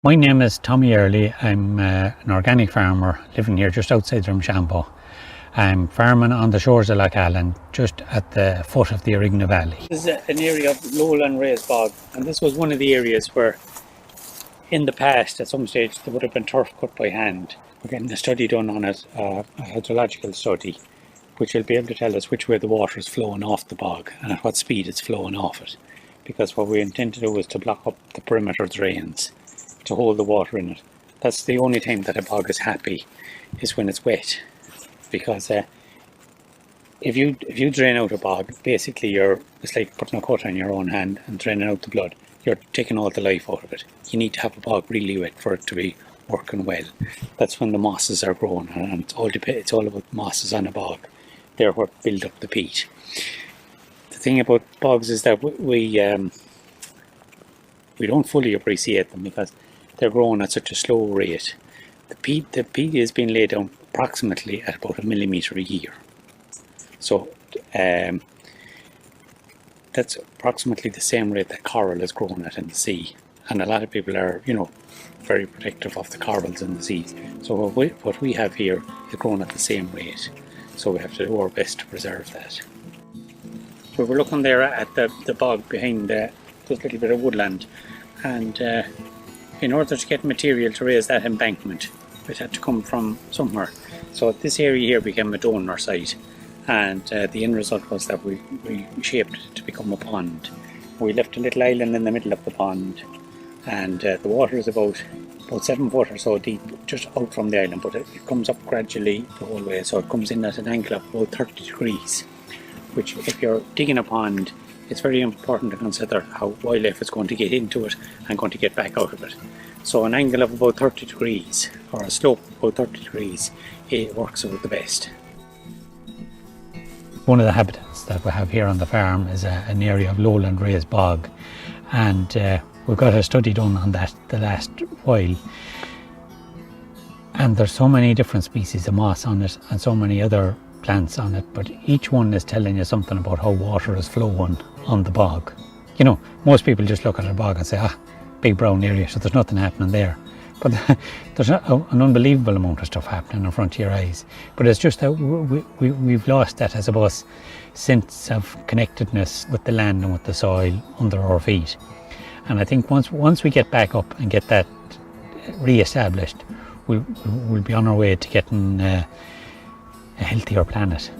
My name is Tommy Earley. I'm an organic farmer living here just outside Drumshanbo. I'm farming on the shores of Lough Allen, just at the foot of the Erigna Valley. This is an area of lowland raised bog, and this was one of the areas where in the past at some stage there would have been turf cut by hand. We're getting a study done on it, a hydrological study, which will be able to tell us which way the water is flowing off the bog and at what speed it's flowing off it. Because what we intend to do is to block up the perimeter drains to hold the water in it. That's the only time that a bog is happy, is when it's wet. Because if you drain out a bog, basically it's like putting a cut on your own hand and draining out the blood. You're taking all the life out of it. You need to have a bog really wet for it to be working well. That's when the mosses are growing, and it's all about mosses on a bog. They're what build up the peat. The thing about bogs is that we don't fully appreciate them because they're growing at such a slow rate. The peat is being laid down approximately at about 1 millimetre a year. So that's approximately the same rate that coral is growing at in the sea. And a lot of people are, very protective of the corals in the sea. So what we have here is growing at the same rate. So we have to do our best to preserve that. We were looking there at the bog behind this little bit of woodland, and in order to get material to raise that embankment, it had to come from somewhere. So this area here became a donor site, and the end result was that we shaped it to become a pond. We left a little island in the middle of the pond, and the water is about 7 foot or so deep just out from the island, but it comes up gradually the whole way, so it comes in at an angle of about 30 degrees, which if you're digging a pond, it's very important to consider how wildlife is going to get into it and going to get back out of it. So an angle of about 30 degrees, or a slope of about 30 degrees, it works out the best. One of the habitats that we have here on the farm is an area of lowland raised bog, and we've got a study done on that the last while. And there's so many different species of moss on it and so many other plants on it, but each one is telling you something about how water is flowing on the bog. Most people just look at a bog and say, big brown area, so there's nothing happening there. But there's an unbelievable amount of stuff happening in front of your eyes. But it's just that we've lost that, I suppose, sense of connectedness with the land and with the soil under our feet. And I think once we get back up and get that re-established, we'll be on our way to getting a healthier planet.